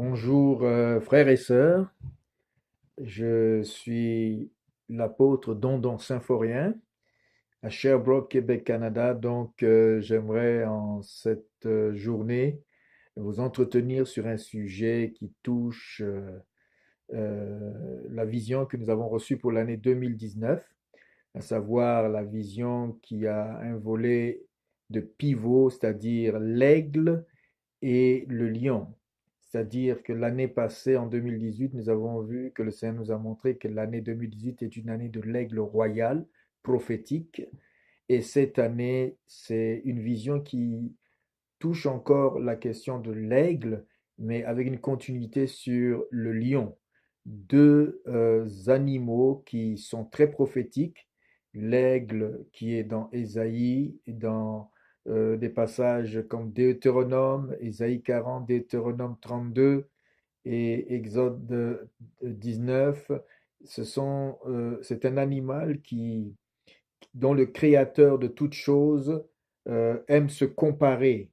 Bonjour frères et sœurs, je suis l'apôtre Dondon Symphorien à Sherbrooke, Québec, Canada. Donc j'aimerais en cette journée vous entretenir sur un sujet qui touche la vision que nous avons reçue pour l'année 2019, à savoir la vision qui a un volet de pivot, c'est-à-dire l'aigle et le lion. C'est-à-dire que l'année passée, en 2018, nous avons vu que le Seigneur nous a montré que l'année 2018 est une année de l'aigle royal, prophétique. Et cette année, c'est une vision qui touche encore la question de l'aigle, mais avec une continuité sur le lion. Deux animaux qui sont très prophétiques. L'aigle qui est dans Ésaïe et dans des passages comme Deutéronome, Ésaïe 40, Deutéronome 32 et Exode 19. C'est un animal dont le créateur de toutes choses aime se comparer.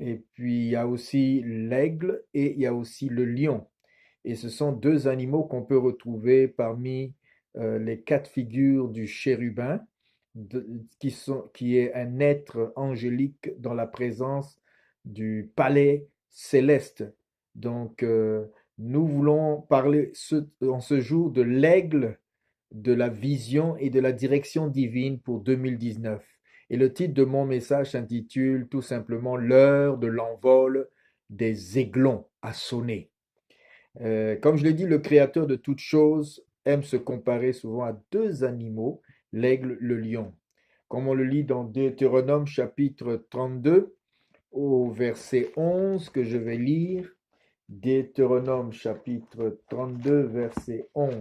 Et puis il y a aussi l'aigle et il y a aussi le lion. Et ce sont deux animaux qu'on peut retrouver parmi les quatre figures du chérubin, qui est un être angélique dans la présence du palais céleste. Donc, nous voulons parler en ce jour de l'aigle, de la vision et de la direction divine pour 2019. Et le titre de mon message s'intitule tout simplement L'heure de l'envol des aiglons a sonné. Comme je l'ai dit, le créateur de toutes choses aime se comparer souvent à deux animaux, l'aigle, le lion. Comme on le lit dans Deutéronome chapitre 32 au verset 11 que je vais lire. Deutéronome chapitre 32 verset 11.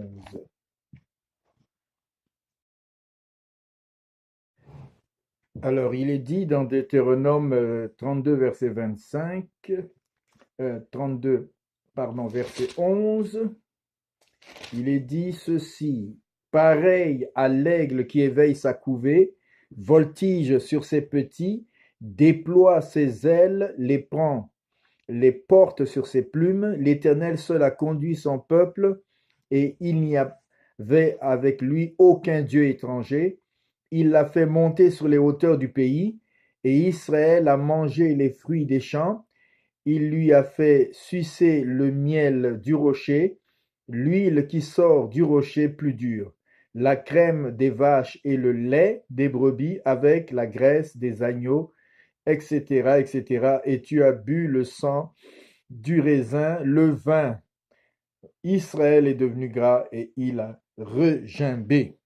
Alors, il est dit dans Deutéronome 32 verset 25, 32, pardon, verset 11. Il est dit ceci: pareil à l'aigle qui éveille sa couvée, voltige sur ses petits, déploie ses ailes, les prend, les porte sur ses plumes. L'Éternel seul a conduit son peuple, et il n'y avait avec lui aucun Dieu étranger. Il l'a fait monter sur les hauteurs du pays, et Israël a mangé les fruits des champs. Il lui a fait sucer le miel du rocher, l'huile qui sort du rocher plus dur, la crème des vaches et le lait des brebis avec la graisse des agneaux, etc., etc. Et tu as bu le sang du raisin, le vin. Israël est devenu gras et il a regimbé.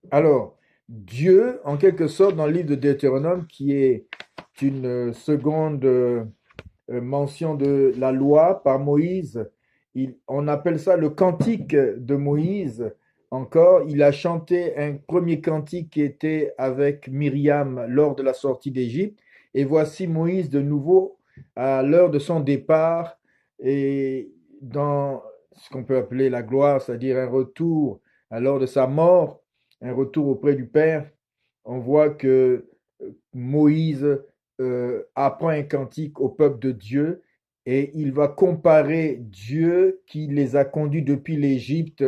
Alors, Dieu, en quelque sorte, dans le livre de Deutéronome, qui est une seconde mention de la loi par Moïse. On appelle ça le cantique de Moïse. Encore, il a chanté un premier cantique qui était avec Myriam lors de la sortie d'Égypte. Et voici Moïse de nouveau à l'heure de son départ et dans ce qu'on peut appeler la gloire, c'est-à-dire un retour à l'heure de sa mort, un retour auprès du Père. On voit que Moïse apprend un cantique au peuple de Dieu et il va comparer Dieu qui les a conduits depuis l'Égypte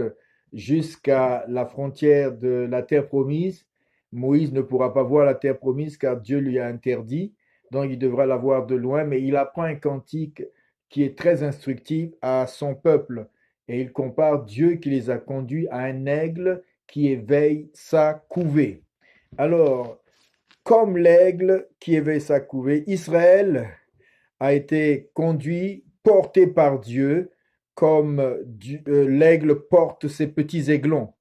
jusqu'à la frontière de la terre promise. Moïse ne pourra pas voir la terre promise car Dieu lui a interdit, donc il devra la voir de loin, mais il apprend un cantique qui est très instructif à son peuple et il compare Dieu qui les a conduits à un aigle qui éveille sa couvée. Alors, comme l'aigle qui éveille sa couvée, Israël a été conduit, porté par Dieu, comme l'aigle porte ses petits aiglons.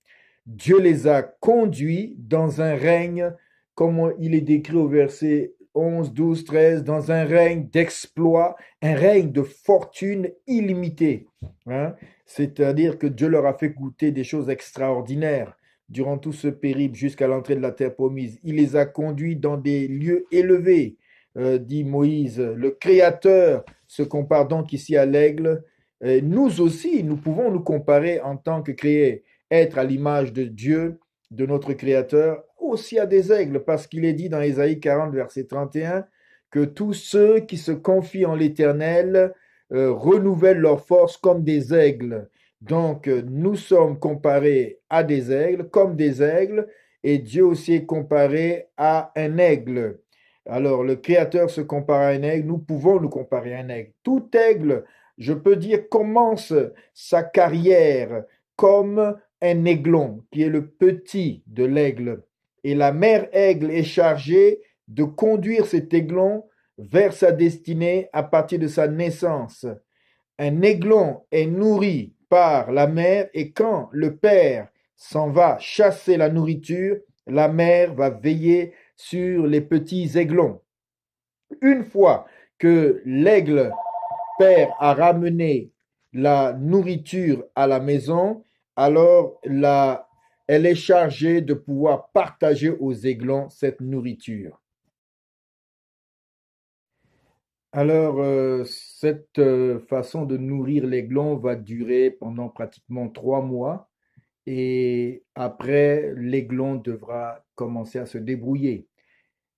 Dieu les a conduits dans un règne, comme il est décrit au verset 11, 12, 13, dans un règne d'exploit, un règne de fortune illimitée. Hein? C'est-à-dire que Dieu leur a fait goûter des choses extraordinaires durant tout ce périple jusqu'à l'entrée de la terre promise. Il les a conduits dans des lieux élevés, dit Moïse. Le Créateur se compare donc ici à l'aigle. Nous aussi, nous pouvons nous comparer en tant que créés, être à l'image de Dieu, de notre Créateur, aussi à des aigles, parce qu'il est dit dans Ésaïe 40, verset 31, que tous ceux qui se confient en l'Éternel renouvellent leur force comme des aigles. Donc, nous sommes comparés à des aigles, comme des aigles, et Dieu aussi est comparé à un aigle. Alors, le Créateur se compare à un aigle, nous pouvons nous comparer à un aigle. Tout aigle, je peux dire, commence sa carrière comme un aiglon, qui est le petit de l'aigle. Et la mère aigle est chargée de conduire cet aiglon vers sa destinée à partir de sa naissance. Un aiglon est nourri par la mère et quand le père s'en va chasser la nourriture, la mère va veiller sur les petits aiglons. Une fois que l'aigle père a ramené la nourriture à la maison, alors elle est chargée de pouvoir partager aux aiglons cette nourriture. Alors, cette façon de nourrir l'aiglon va durer pendant pratiquement 3 mois et après, l'aiglon devra commencer à se débrouiller.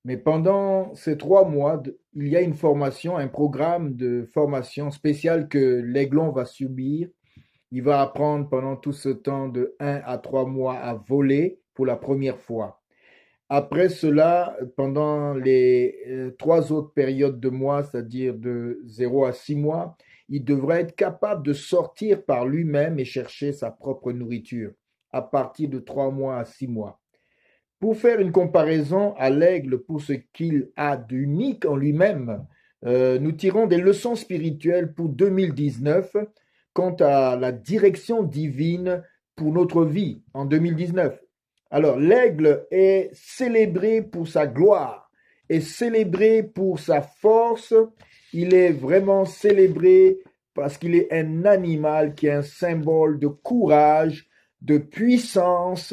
Mais pendant ces 3 mois, il y a une formation, un programme de formation spéciale que l'aiglon va subir. Il va apprendre pendant tout ce temps de 1 à 3 mois à voler pour la première fois. Après cela, pendant les 3 autres périodes de mois, c'est-à-dire de 0 à 6 mois, il devra être capable de sortir par lui-même et chercher sa propre nourriture à partir de 3 mois à 6 mois. Pour faire une comparaison à l'aigle pour ce qu'il a d'unique en lui-même, nous tirons des leçons spirituelles pour 2019 quant à la direction divine pour notre vie en 2019. Alors, l'aigle est célébré pour sa gloire, est célébré pour sa force. Il est vraiment célébré parce qu'il est un animal qui est un symbole de courage, de puissance,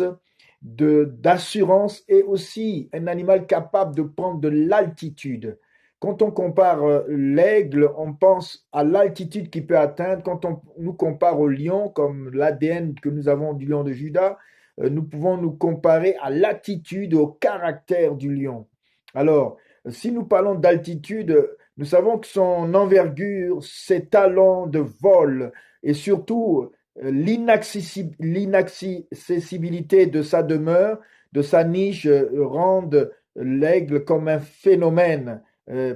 d'assurance et aussi un animal capable de prendre de l'altitude. Quand on compare l'aigle, on pense à l'altitude qu'il peut atteindre. Quand on nous compare au lion, comme l'ADN que nous avons du lion de Juda, nous pouvons nous comparer à l'attitude, au caractère du lion. Alors, si nous parlons d'altitude, nous savons que son envergure, ses talents de vol et surtout l'inaccessibilité de sa demeure, de sa niche, rendent l'aigle comme un phénomène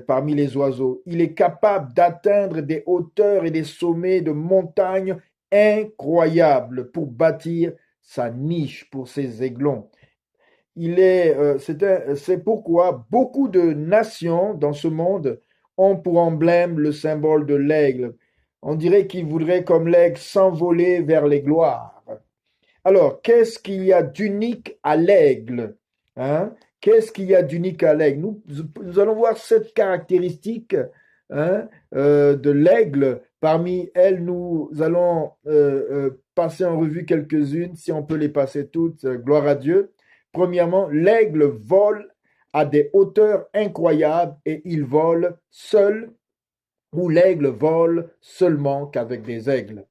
parmi les oiseaux. Il est capable d'atteindre des hauteurs et des sommets de montagnes incroyables pour bâtir sa niche pour ses aiglons. C'est pourquoi beaucoup de nations dans ce monde ont pour emblème le symbole de l'aigle. On dirait qu'ils voudraient, comme l'aigle, s'envoler vers les gloires. Alors, qu'est-ce qu'il y a d'unique à l'aigle, hein? Qu'est-ce qu'il y a d'unique à l'aigle? Nous allons voir cette caractéristique, hein, de l'aigle. Parmi elles, nous allons passer en revue quelques-unes, si on peut les passer toutes, gloire à Dieu. Premièrement, l'aigle vole à des hauteurs incroyables et il vole seul, ou l'aigle vole seulement qu'avec des aigles.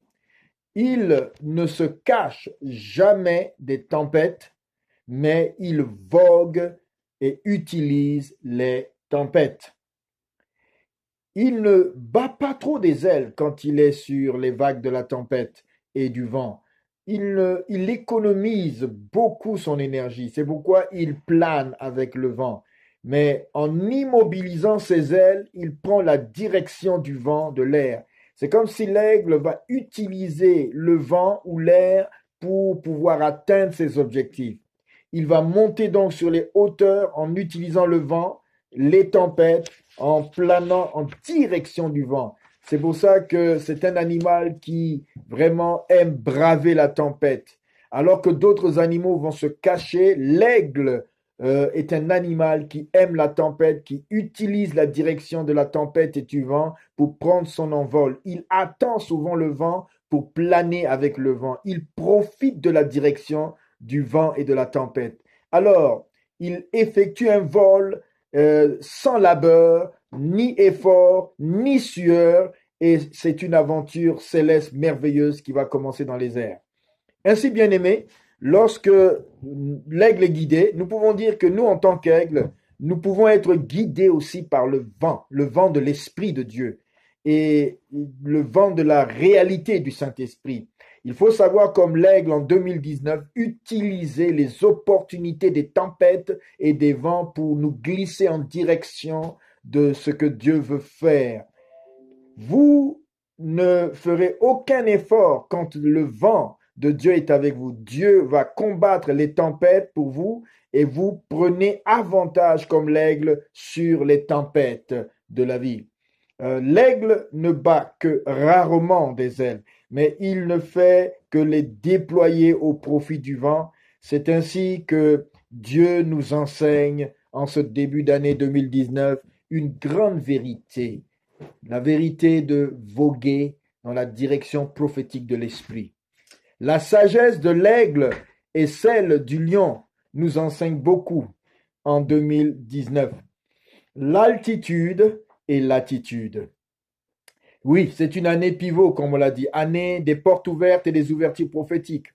Il ne se cache jamais des tempêtes, mais il vogue et utilise les tempêtes. Il ne bat pas trop des ailes quand il est sur les vagues de la tempête et du vent. Il économise beaucoup son énergie. C'est pourquoi il plane avec le vent. Mais en immobilisant ses ailes, il prend la direction du vent, de l'air. C'est comme si l'aigle va utiliser le vent ou l'air pour pouvoir atteindre ses objectifs. Il va monter donc sur les hauteurs en utilisant le vent, les tempêtes, en planant en direction du vent. C'est pour ça que c'est un animal qui vraiment aime braver la tempête. Alors que d'autres animaux vont se cacher, l'aigle est un animal qui aime la tempête, qui utilise la direction de la tempête et du vent pour prendre son envol. Il attend souvent le vent pour planer avec le vent. Il profite de la direction du vent et de la tempête. Alors, il effectue un vol sans labeur, ni effort, ni sueur, et c'est une aventure céleste merveilleuse qui va commencer dans les airs. Ainsi, bien aimé, lorsque l'aigle est guidé, nous pouvons dire que nous, en tant qu'aigle, nous pouvons être guidés aussi par le vent de l'Esprit de Dieu. et le vent de la réalité du Saint-Esprit. Il faut savoir, comme l'aigle en 2019, utiliser les opportunités des tempêtes et des vents pour nous glisser en direction de ce que Dieu veut faire. Vous ne ferez aucun effort quand le vent de Dieu est avec vous. Dieu va combattre les tempêtes pour vous et vous prenez avantage comme l'aigle sur les tempêtes de la vie. L'aigle ne bat que rarement des ailes, mais il ne fait que les déployer au profit du vent. C'est ainsi que Dieu nous enseigne en ce début d'année 2019 une grande vérité, la vérité de voguer dans la direction prophétique de l'esprit. La sagesse de l'aigle et celle du lion nous enseignent beaucoup en 2019. L'altitude et l'attitude. Oui, c'est une année pivot, comme on l'a dit, année des portes ouvertes et des ouvertures prophétiques.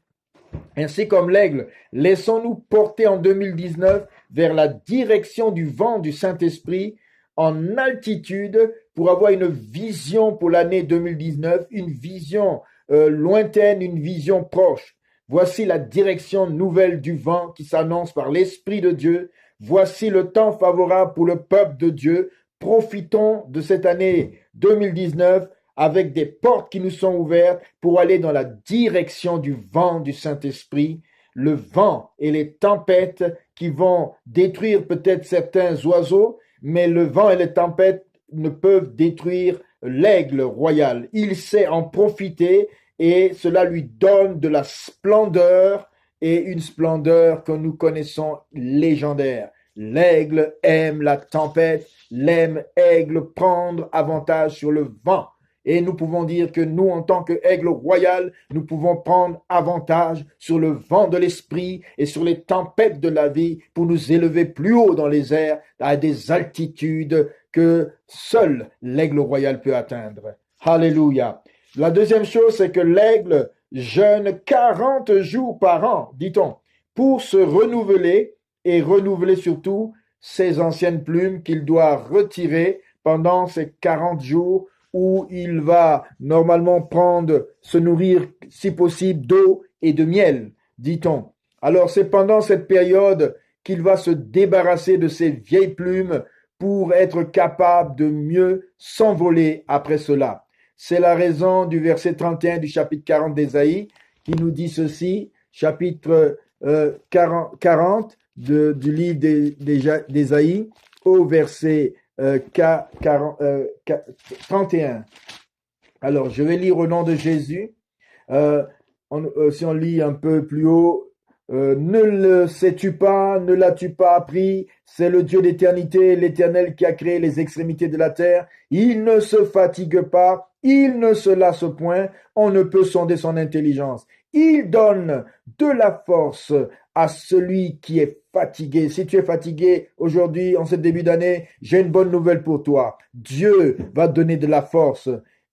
Ainsi comme l'aigle, laissons-nous porter en 2019 vers la direction du vent du Saint-Esprit en altitude pour avoir une vision pour l'année 2019, une vision lointaine, une vision proche. Voici la direction nouvelle du vent qui s'annonce par l'Esprit de Dieu. Voici le temps favorable pour le peuple de Dieu. Profitons de cette année 2019 avec des portes qui nous sont ouvertes pour aller dans la direction du vent du Saint-Esprit, le vent et les tempêtes qui vont détruire peut-être certains oiseaux, mais le vent et les tempêtes ne peuvent détruire l'aigle royal. Il sait en profiter et cela lui donne de la splendeur et une splendeur que nous connaissons légendaire. L'aigle aime la tempête, l'aigle prendre avantage sur le vent. Et nous pouvons dire que nous, en tant qu'aigle royal, nous pouvons prendre avantage sur le vent de l'esprit et sur les tempêtes de la vie pour nous élever plus haut dans les airs à des altitudes que seul l'aigle royal peut atteindre. Alléluia. La deuxième chose, c'est que l'aigle jeûne 40 jours par an, dit-on, pour se renouveler et renouveler surtout ses anciennes plumes qu'il doit retirer pendant ces 40 jours où il va normalement se nourrir, si possible, d'eau et de miel, dit-on. Alors c'est pendant cette période qu'il va se débarrasser de ses vieilles plumes pour être capable de mieux s'envoler après cela. C'est la raison du verset 31 du chapitre 40 d'Ésaïe qui nous dit ceci, chapitre 40 du livre d'Ésaïe au verset 31. Alors, je vais lire au nom de Jésus. Si on lit un peu plus haut, ne le sais-tu pas, ne l'as-tu pas appris? C'est le Dieu d'éternité, l'Éternel qui a créé les extrémités de la terre. Il ne se fatigue pas, il ne se lasse point, on ne peut sonder son intelligence. Il donne de la force à celui qui est fatigué. Si tu es fatigué aujourd'hui, en ce début d'année, j'ai une bonne nouvelle pour toi. Dieu va donner de la force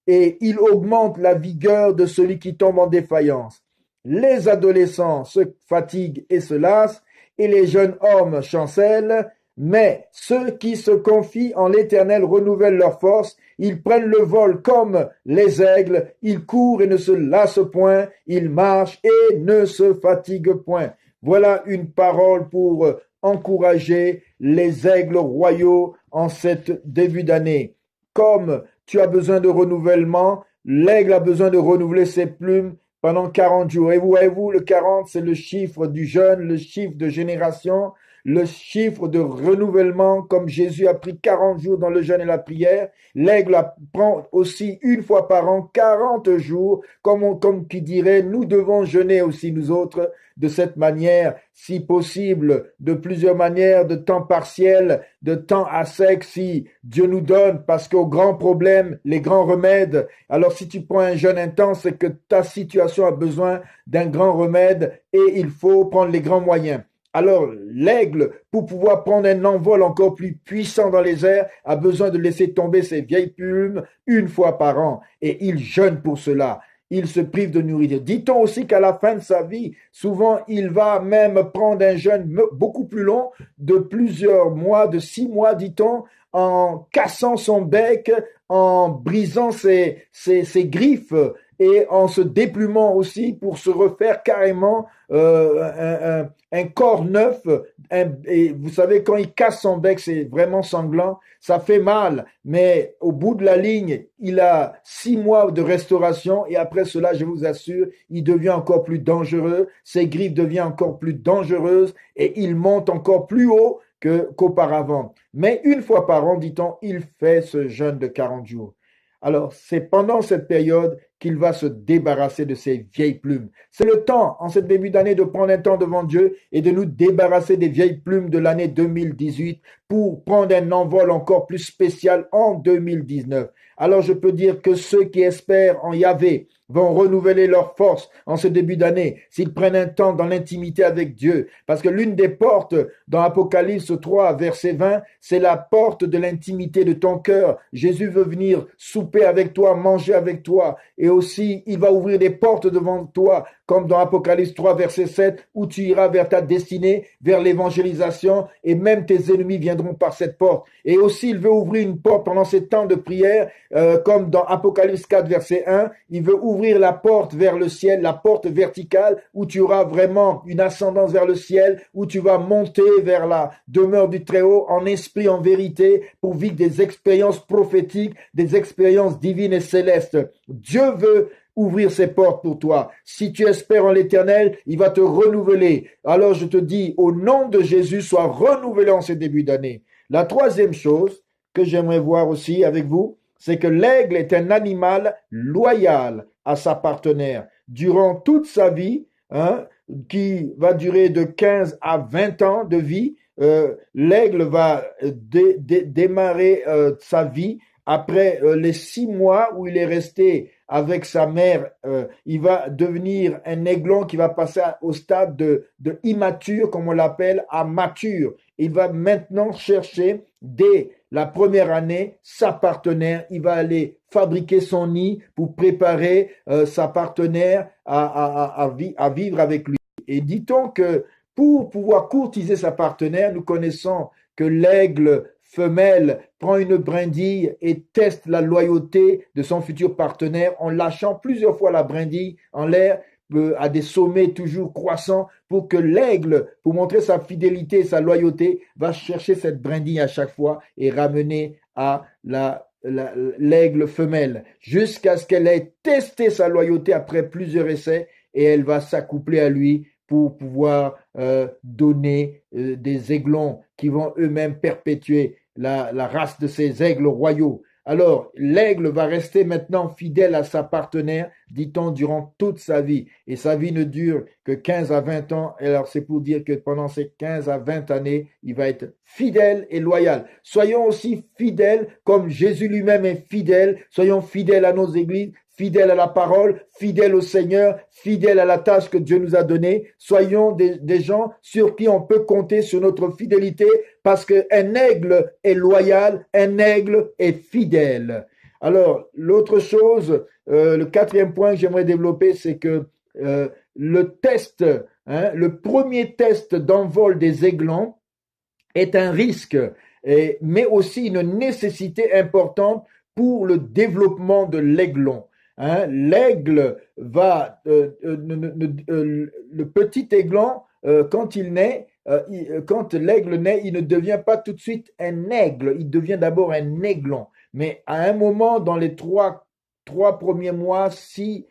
et il augmente la vigueur de celui qui tombe en défaillance. Les adolescents se fatiguent et se lassent et les jeunes hommes chancellent, mais ceux qui se confient en l'Éternel renouvellent leur force. Ils prennent le vol comme les aigles, ils courent et ne se lassent point, ils marchent et ne se fatiguent point. Voilà une parole pour encourager les aigles royaux en cette début d'année. Comme tu as besoin de renouvellement, l'aigle a besoin de renouveler ses plumes pendant 40 jours. Et voyez-vous, le 40, c'est le chiffre du jeûne, le chiffre de génération, le chiffre de renouvellement, comme Jésus a pris 40 jours dans le jeûne et la prière. L'aigle prend aussi une fois par an 40 jours, comme qui dirait, nous devons jeûner aussi nous autres de cette manière, si possible, de plusieurs manières, de temps partiel, de temps à sec, si Dieu nous donne, parce qu'aux grands problèmes, les grands remèdes, alors si tu prends un jeûne intense, c'est que ta situation a besoin d'un grand remède et il faut prendre les grands moyens. Alors, l'aigle, pour pouvoir prendre un envol encore plus puissant dans les airs, a besoin de laisser tomber ses vieilles plumes une fois par an. Et il jeûne pour cela. Il se prive de nourriture. Dit-on aussi qu'à la fin de sa vie, souvent, il va même prendre un jeûne beaucoup plus long, de plusieurs mois, de 6 mois, dit-on, en cassant son bec, en brisant ses griffes et en se déplumant aussi pour se refaire carrément un corps neuf. Et vous savez, quand il casse son bec, c'est vraiment sanglant, ça fait mal, mais au bout de la ligne, il a 6 mois de restauration et après cela, je vous assure, il devient encore plus dangereux, ses griffes deviennent encore plus dangereuses et il monte encore plus haut qu'auparavant. Mais une fois par an, dit-on, il fait ce jeûne de 40 jours. Alors, c'est pendant cette période qu'il va se débarrasser de ses vieilles plumes. C'est le temps, en ce début d'année, de prendre un temps devant Dieu et de nous débarrasser des vieilles plumes de l'année 2018 pour prendre un envol encore plus spécial en 2019. Alors, je peux dire que ceux qui espèrent en Yahvé vont renouveler leur force en ce début d'année s'ils prennent un temps dans l'intimité avec Dieu. Parce que l'une des portes dans Apocalypse 3, verset 20, c'est la porte de l'intimité de ton cœur. Jésus veut venir souper avec toi, manger avec toi. Et aussi, il va ouvrir des portes devant toi, comme dans Apocalypse 3, verset 7, où tu iras vers ta destinée, vers l'évangélisation, et même tes ennemis viendront par cette porte. Et aussi, il veut ouvrir une porte pendant ces temps de prière, comme dans Apocalypse 4, verset 1, il veut ouvrir la porte vers le ciel, la porte verticale, où tu auras vraiment une ascendance vers le ciel, où tu vas monter vers la demeure du Très-Haut en esprit, en vérité, pour vivre des expériences prophétiques, des expériences divines et célestes. Dieu veut ouvrir ses portes pour toi. Si tu espères en l'Éternel, il va te renouveler. Alors je te dis, au nom de Jésus, sois renouvelé en ce début d'année. La troisième chose que j'aimerais voir aussi avec vous, c'est que l'aigle est un animal loyal à sa partenaire durant toute sa vie, qui va durer de 15 à 20 ans de vie. L'aigle va démarrer sa vie après les 6 mois où il est resté avec sa mère. Il va devenir un aiglon qui va passer au stade de immature, comme on l'appelle, à mature. Il va maintenant chercher dès la première année sa partenaire. Il va aller fabriquer son nid pour préparer sa partenaire à vivre avec lui. Et dit-on que pour pouvoir courtiser sa partenaire, nous connaissons que l'aigle femelle prend une brindille et teste la loyauté de son futur partenaire en lâchant plusieurs fois la brindille en l'air à des sommets toujours croissants pour que l'aigle, pour montrer sa fidélité et sa loyauté, va chercher cette brindille à chaque fois et ramener à l'aigle femelle jusqu'à ce qu'elle ait testé sa loyauté après plusieurs essais et elle va s'accoupler à lui pour pouvoir donner des aiglons qui vont eux-mêmes perpétuer la race de ces aigles royaux. Alors, l'aigle va rester maintenant fidèle à sa partenaire, dit-on, durant toute sa vie. Et sa vie ne dure que 15 à 20 ans. Alors, c'est pour dire que pendant ces 15 à 20 années, il va être fidèle et loyal. Soyons aussi fidèles comme Jésus lui-même est fidèle. Soyons fidèles à nos églises, fidèles à la parole, fidèles au Seigneur, fidèles à la tâche que Dieu nous a donnée. Soyons des gens sur qui on peut compter sur notre fidélité parce qu'un aigle est loyal, un aigle est fidèle. Alors, l'autre chose, le quatrième point que j'aimerais développer, c'est que le test, le premier test d'envol des aiglons est un risque, mais aussi une nécessité importante pour le développement de l'aiglon. L'aigle va, le petit aiglon, quand il naît, quand l'aigle naît, il ne devient pas tout de suite un aigle, il devient d'abord un aiglon. Mais à un moment, dans les trois premiers mois, 6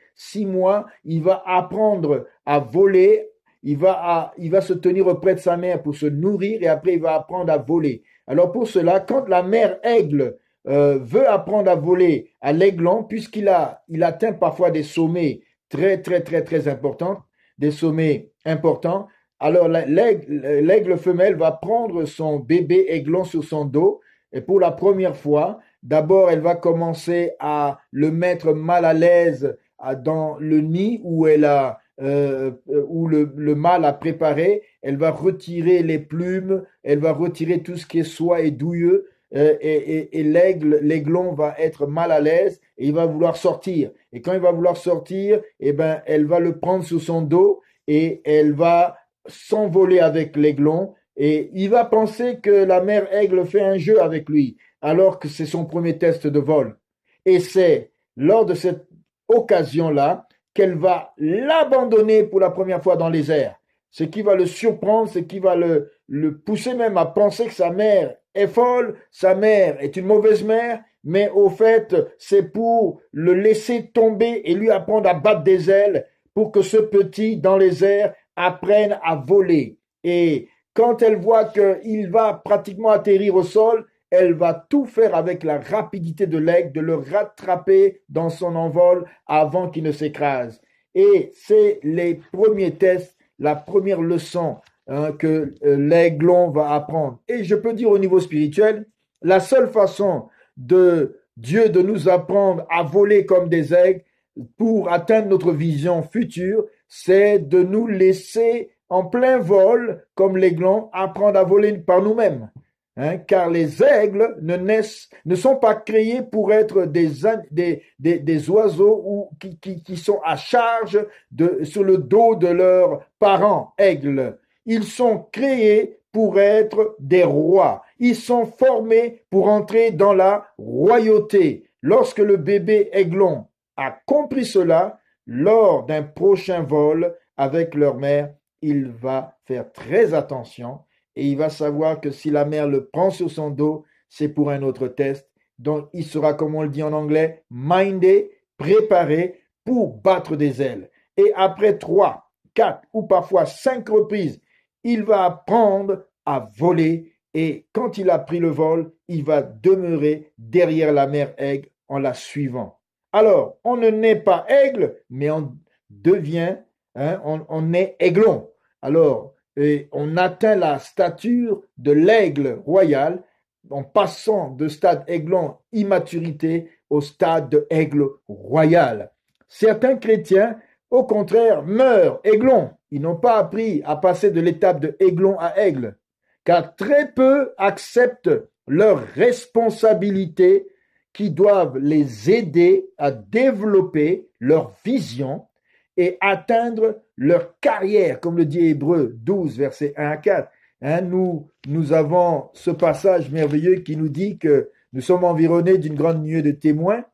mois, il va apprendre à voler, il va se tenir auprès de sa mère pour se nourrir et après il va apprendre à voler. Alors pour cela, quand la mère aigle veut apprendre à voler à l'aiglon, puisqu'il atteint parfois des sommets très, très, très, très importants, des sommets importants, alors l'aigle femelle va prendre son bébé aiglon sur son dos et pour la première fois, d'abord elle va commencer à le mettre mal à l'aise dans le nid où où le mâle a préparé. Elle va retirer les plumes, elle va retirer tout ce qui est soie et douilleux. Et l'aiglon va être mal à l'aise et il va vouloir sortir. Et quand il va vouloir sortir, elle va le prendre sous son dos et elle va s'envoler avec l'aiglon. Et il va penser que la mère aigle fait un jeu avec lui. alors que c'est son premier test de vol. Et c'est lors de cette occasion-là qu'elle va l'abandonner pour la première fois dans les airs. Ce qui va le surprendre, ce qui va le pousser même à penser que sa mère est folle, sa mère est une mauvaise mère, mais au fait, c'est pour le laisser tomber et lui apprendre à battre des ailes pour que ce petit, dans les airs, apprenne à voler. Et quand elle voit qu'il va pratiquement atterrir au sol, elle va tout faire avec la rapidité de l'aigle, de le rattraper dans son envol avant qu'il ne s'écrase. Et c'est les premiers tests, la première leçon que l'aiglon va apprendre. Et je peux dire au niveau spirituel, la seule façon de Dieu de nous apprendre à voler comme des aigles pour atteindre notre vision future, c'est de nous laisser en plein vol, comme l'aiglon, apprendre à voler par nous-mêmes. Car les aigles ne sont pas créés pour être des oiseaux qui sont à charge sur le dos de leurs parents aigles. Ils sont créés pour être des rois. Ils sont formés pour entrer dans la royauté. Lorsque le bébé aiglon a compris cela, lors d'un prochain vol avec leur mère, il va faire très attention et il va savoir que si la mère le prend sur son dos, c'est pour un autre test. Donc, il sera, comme on le dit en anglais, mindé, préparé pour battre des ailes. Et après 3, 4 ou parfois 5 reprises, il va apprendre à voler et quand il a pris le vol, il va demeurer derrière la mère aigle en la suivant. Alors, on ne naît pas aigle, mais on devient, on est aiglon. Alors, on atteint la stature de l'aigle royal en passant de stade aiglon immaturité au stade de aigle royal. Certains chrétiens, au contraire, meurent aiglons. Ils n'ont pas appris à passer de l'étape de aiglon à aigle, car très peu acceptent leurs responsabilités qui doivent les aider à développer leur vision et atteindre leur carrière, comme le dit Hébreux 12, versets 1 à 4. Nous avons ce passage merveilleux qui nous dit que nous sommes environnés d'une grande nuée de témoins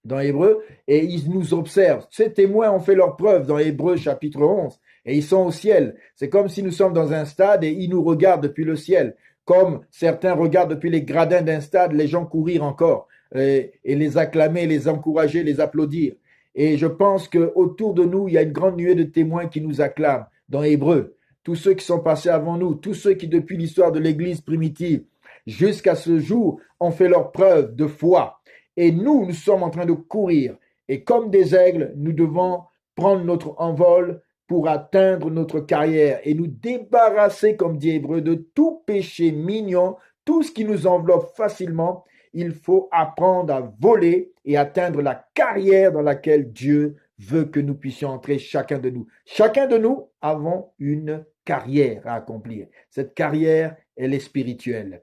dans Hébreux et ils nous observent. Ces témoins ont fait leur preuve dans Hébreux chapitre 11 et ils sont au ciel. C'est comme si nous sommes dans un stade et ils nous regardent depuis le ciel, comme certains regardent depuis les gradins d'un stade les gens courir encore et les acclamer, les encourager, les applaudir. Et je pense qu'autour de nous, il y a une grande nuée de témoins qui nous acclament dans Hébreux. Tous ceux qui sont passés avant nous, tous ceux qui, depuis l'histoire de l'Église primitive, jusqu'à ce jour, ont fait leur preuve de foi. Et nous sommes en train de courir. Et comme des aigles, nous devons prendre notre envol pour atteindre notre carrière et nous débarrasser, comme dit Hébreux, de tout péché mignon, tout ce qui nous enveloppe facilement. Il faut apprendre à voler et atteindre la carrière dans laquelle Dieu veut que nous puissions entrer, chacun de nous. Chacun de nous avons une carrière à accomplir. Cette carrière, elle est spirituelle.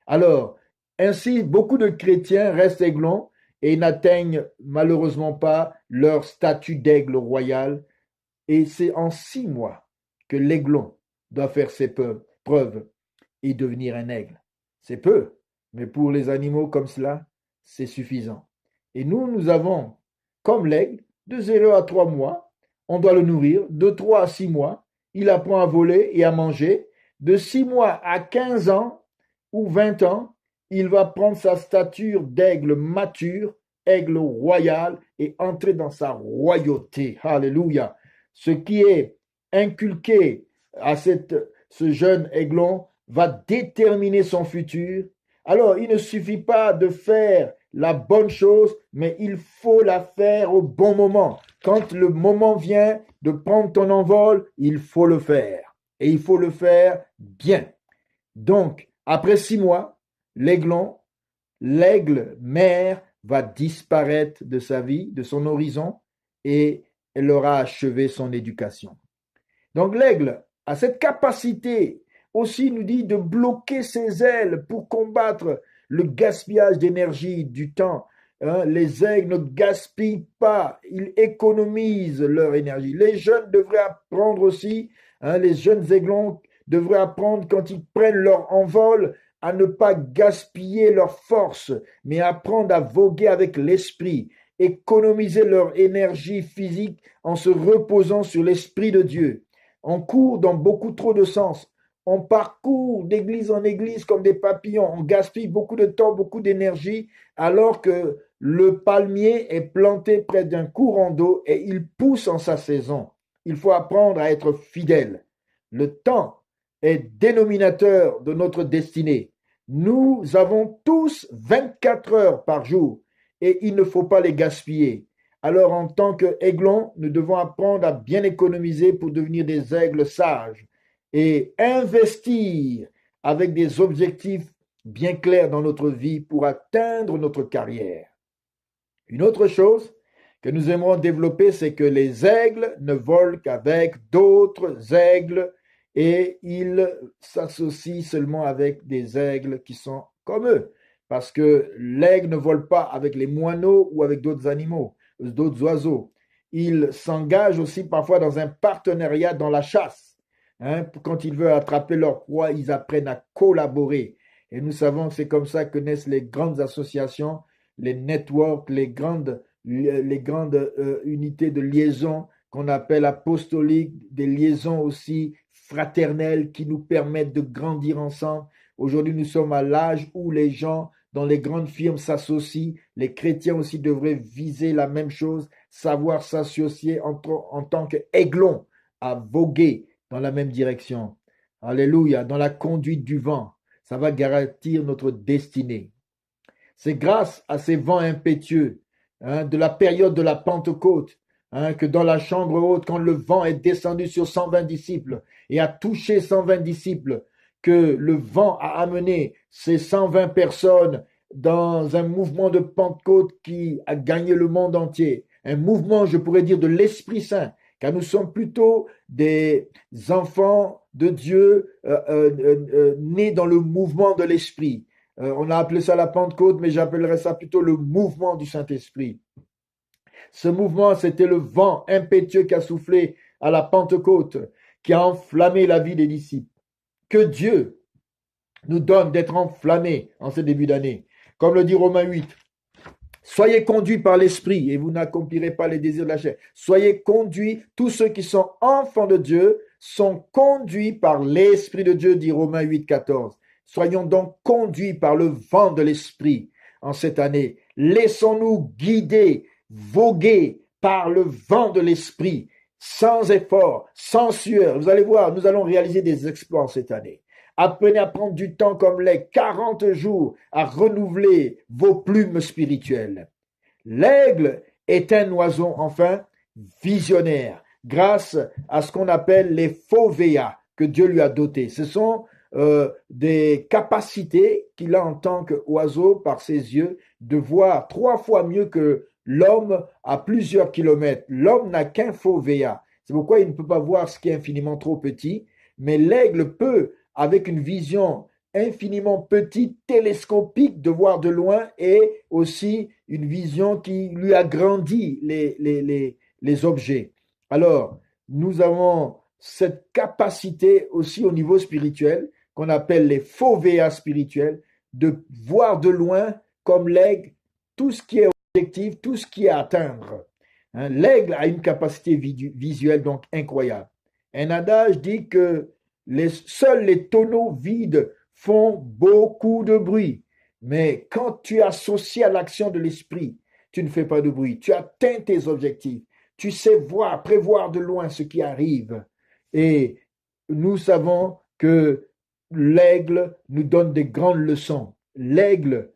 Alors, ainsi, beaucoup de chrétiens restent aiglons et n'atteignent malheureusement pas leur statut d'aigle royal. Et c'est en 6 mois que l'aiglon doit faire ses preuves et devenir un aigle. C'est peu. Mais pour les animaux comme cela, c'est suffisant. Et nous avons, comme l'aigle, de 0 à 3 mois, on doit le nourrir. De 3 à 6 mois, il apprend à voler et à manger. De 6 mois à 15 ans ou 20 ans, il va prendre sa stature d'aigle mature, aigle royal, et entrer dans sa royauté. Alléluia. Ce qui est inculqué à ce jeune aiglon va déterminer son futur. Alors, il ne suffit pas de faire la bonne chose, mais il faut la faire au bon moment. Quand le moment vient de prendre ton envol, il faut le faire. Et il faut le faire bien. Donc, après 6 mois, l'aiglon, l'aigle mère va disparaître de sa vie, de son horizon, et elle aura achevé son éducation. Donc, l'aigle a cette capacité aussi, nous dit, de bloquer ses ailes pour combattre le gaspillage d'énergie, du temps. Les aigles ne gaspillent pas, ils économisent leur énergie. Les jeunes devraient apprendre aussi, les jeunes aiglons devraient apprendre quand ils prennent leur envol à ne pas gaspiller leur force, mais apprendre à voguer avec l'esprit, économiser leur énergie physique en se reposant sur l'esprit de Dieu. On court dans beaucoup trop de sens. On parcourt d'église en église comme des papillons. On gaspille beaucoup de temps, beaucoup d'énergie, alors que le palmier est planté près d'un courant d'eau et il pousse en sa saison. Il faut apprendre à être fidèle. Le temps est dénominateur de notre destinée. Nous avons tous 24 heures par jour et il ne faut pas les gaspiller. Alors, en tant qu'aiglons, nous devons apprendre à bien économiser pour devenir des aigles sages et investir avec des objectifs bien clairs dans notre vie pour atteindre notre carrière. Une autre chose que nous aimerons développer, c'est que les aigles ne volent qu'avec d'autres aigles et ils s'associent seulement avec des aigles qui sont comme eux. Parce que l'aigle ne vole pas avec les moineaux ou avec d'autres animaux, d'autres oiseaux. Il s'engage aussi parfois dans un partenariat dans la chasse. Quand ils veulent attraper leur proie, ils apprennent à collaborer. Et nous savons que c'est comme ça que naissent les grandes associations, les networks, les grandes unités de liaison qu'on appelle apostoliques, des liaisons aussi fraternelles qui nous permettent de grandir ensemble. Aujourd'hui, nous sommes à l'âge où les gens dans les grandes firmes s'associent. Les chrétiens aussi devraient viser la même chose, savoir s'associer en tant qu'aiglons à voguer dans la même direction. Alléluia, dans la conduite du vent. Ça va garantir notre destinée. C'est grâce à ces vents impétueux de la période de la Pentecôte que dans la chambre haute, quand le vent est descendu sur 120 disciples et a touché 120 disciples, que le vent a amené ces 120 personnes dans un mouvement de Pentecôte qui a gagné le monde entier. Un mouvement, je pourrais dire, de l'Esprit Saint, car nous sommes plutôt des enfants de Dieu nés dans le mouvement de l'Esprit. On a appelé ça la Pentecôte, mais j'appellerais ça plutôt le mouvement du Saint-Esprit. Ce mouvement, c'était le vent impétueux qui a soufflé à la Pentecôte, qui a enflammé la vie des disciples. Que Dieu nous donne d'être enflammés en ce début d'année. Comme le dit Romains 8, soyez conduits par l'Esprit et vous n'accomplirez pas les désirs de la chair. Soyez conduits, tous ceux qui sont enfants de Dieu sont conduits par l'Esprit de Dieu, dit Romains 8, 14. Soyons donc conduits par le vent de l'Esprit en cette année. Laissons-nous guider, voguer par le vent de l'Esprit, sans effort, sans sueur. Vous allez voir, nous allons réaliser des exploits cette année. Apprenez à prendre du temps comme les 40 jours à renouveler vos plumes spirituelles. L'aigle est un oiseau, enfin, visionnaire, grâce à ce qu'on appelle les fauvéas que Dieu lui a dotés. Ce sont des capacités qu'il a en tant qu'oiseau par ses yeux de voir 3 fois mieux que l'homme à plusieurs kilomètres. L'homme n'a qu'un fauvéa. C'est pourquoi il ne peut pas voir ce qui est infiniment trop petit, mais l'aigle peut, avec une vision infiniment petite, télescopique, de voir de loin et aussi une vision qui lui agrandit les objets. Alors, nous avons cette capacité aussi au niveau spirituel, qu'on appelle les fauvéas spirituels, de voir de loin, comme l'aigle, tout ce qui est objectif, tout ce qui est à atteindre. L'aigle a une capacité visuelle donc incroyable. Un adage dit que seuls les tonneaux vides font beaucoup de bruit. Mais quand tu es associé à l'action de l'esprit, tu ne fais pas de bruit. Tu atteins tes objectifs. Tu sais voir, prévoir de loin ce qui arrive. Et nous savons que l'aigle nous donne des grandes leçons. L'aigle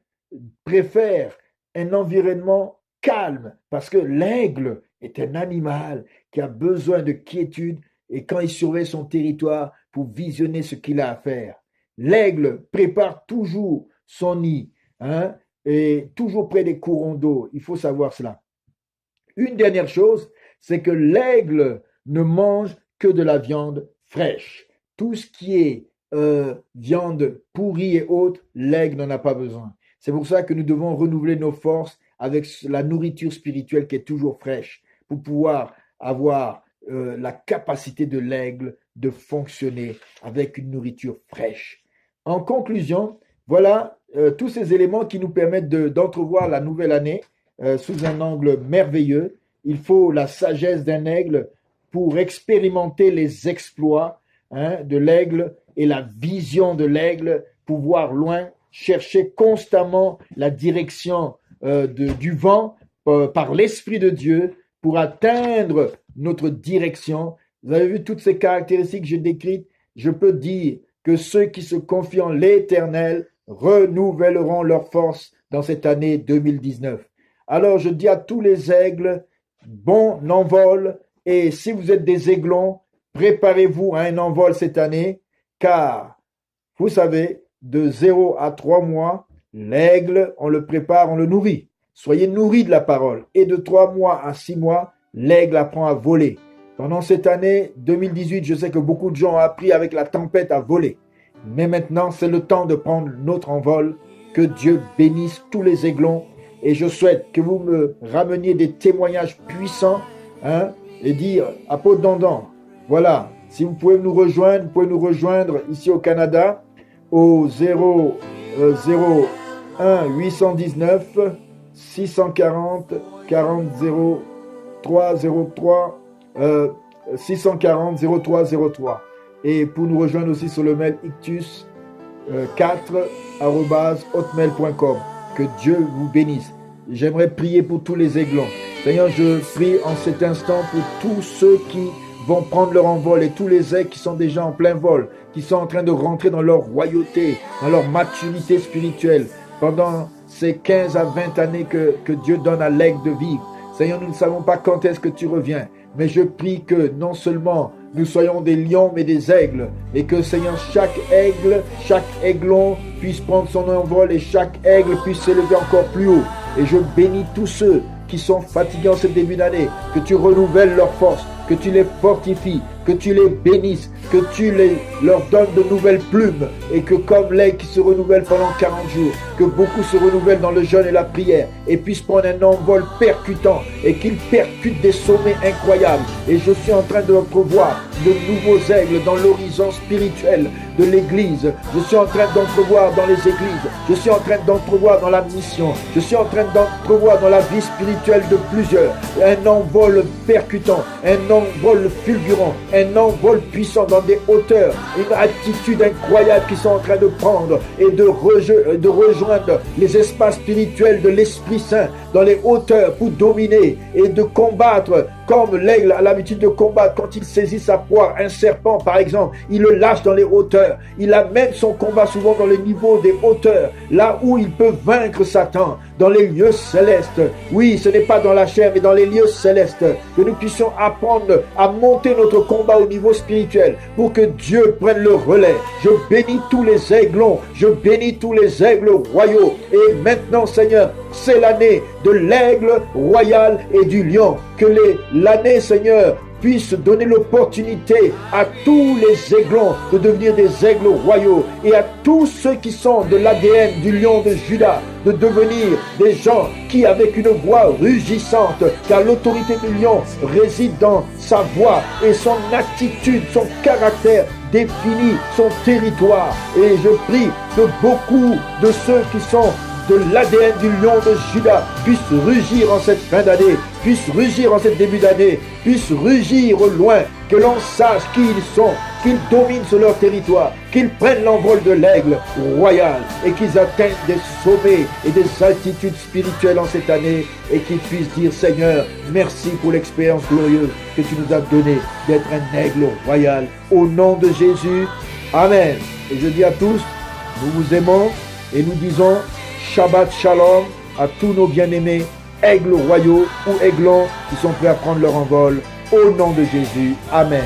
préfère un environnement calme parce que l'aigle est un animal qui a besoin de quiétude et quand il surveille son territoire pour visionner ce qu'il a à faire. L'aigle prépare toujours son nid et toujours près des courants d'eau. Il faut savoir cela. Une dernière chose, c'est que l'aigle ne mange que de la viande fraîche. Tout ce qui est viande pourrie et autres, l'aigle n'en a pas besoin. C'est pour ça que nous devons renouveler nos forces avec la nourriture spirituelle qui est toujours fraîche pour pouvoir avoir la capacité de l'aigle de fonctionner avec une nourriture fraîche. En conclusion, Voilà tous ces éléments qui nous permettent d'entrevoir la nouvelle année sous un angle merveilleux. Il faut la sagesse d'un aigle pour expérimenter les exploits de l'aigle et la vision de l'aigle, pour voir loin, chercher constamment la direction du vent par l'Esprit de Dieu pour atteindre notre direction. Vous avez vu toutes ces caractéristiques que j'ai décrites. Je peux dire que ceux qui se confient en l'Éternel renouvelleront leur force dans cette année 2019. Alors je dis à tous les aigles, bon envol, et si vous êtes des aiglons, préparez-vous à un envol cette année, car vous savez, de 0 à 3 mois, l'aigle, on le prépare, on le nourrit. Soyez nourris de la parole. Et de 3 mois à 6 mois, l'aigle apprend à voler. Pendant cette année 2018, je sais que beaucoup de gens ont appris avec la tempête à voler. Mais maintenant, c'est le temps de prendre notre envol. Que Dieu bénisse tous les aiglons. Et je souhaite que vous me rameniez des témoignages puissants et dire, apôtre Dandan, voilà, si vous pouvez nous rejoindre ici au Canada au 001 819 640 40 0303 640 0303. Et pour nous rejoindre aussi sur le mail ictus4@hotmail.com. Que Dieu vous bénisse. J'aimerais prier pour tous les aiglons. Seigneur, je prie en cet instant pour tous ceux qui vont prendre leur envol et tous les aigles qui sont déjà en plein vol, qui sont en train de rentrer dans leur royauté, dans leur maturité spirituelle, pendant ces 15 à 20 années que Dieu donne à l'aigle de vivre. Seigneur, nous ne savons pas quand est-ce que tu reviens, mais je prie que non seulement nous soyons des lions, mais des aigles, et que, Seigneur, chaque aigle, chaque aiglon puisse prendre son envol et chaque aigle puisse s'élever encore plus haut. Et je bénis tous ceux qui sont fatigués en ce début d'année, que tu renouvelles leur force, que tu les fortifies, que tu les bénisses, que tu leur donnes de nouvelles plumes, et que comme l'aigle qui se renouvelle pendant 40 jours, que beaucoup se renouvellent dans le jeûne et la prière, et puissent prendre un envol percutant, et qu'ils percutent des sommets incroyables. Et je suis en train d'entrevoir de nouveaux aigles dans l'horizon spirituel de l'Église. Je suis en train d'entrevoir dans les églises, je suis en train d'entrevoir dans la mission, je suis en train d'entrevoir dans la vie spirituelle de plusieurs, un envol percutant, un envol fulgurant, un envol puissant dans des hauteurs, une attitude incroyable qu'ils sont en train de prendre et de rejoindre les espaces spirituels de l'Esprit Saint dans les hauteurs pour dominer et de combattre comme l'aigle a l'habitude de combattre. Quand il saisit sa proie, un serpent par exemple, il le lâche dans les hauteurs. Il amène son combat souvent dans les niveaux des hauteurs, là où il peut vaincre Satan, dans les lieux célestes. Oui, ce n'est pas dans la chair, mais dans les lieux célestes, que nous puissions apprendre à monter notre combat au niveau spirituel, pour que Dieu prenne le relais. Je bénis tous les aiglons, je bénis tous les aigles royaux. Et maintenant, Seigneur, c'est l'année de l'aigle royal et du lion. Que l'année, Seigneur, puisse donner l'opportunité à tous les aiglons de devenir des aigles royaux, et à tous ceux qui sont de l'ADN du lion de Juda de devenir des gens qui, avec une voix rugissante, car l'autorité du lion réside dans sa voix et son attitude, son caractère définit son territoire. Et je prie que beaucoup de ceux qui sont de l'ADN du lion de Juda puissent rugir en cette fin d'année, puissent rugir en cette début d'année, puissent rugir au loin, que l'on sache qui ils sont, qu'ils dominent sur leur territoire, qu'ils prennent l'envol de l'aigle royal et qu'ils atteignent des sommets et des altitudes spirituelles en cette année, et qu'ils puissent dire: Seigneur, merci pour l'expérience glorieuse que tu nous as donnée d'être un aigle royal. Au nom de Jésus, Amen. Et je dis à tous, nous vous aimons et nous disons Shabbat Shalom à tous nos bien-aimés aigles royaux ou aiglons qui sont prêts à prendre leur envol. Au nom de Jésus, Amen.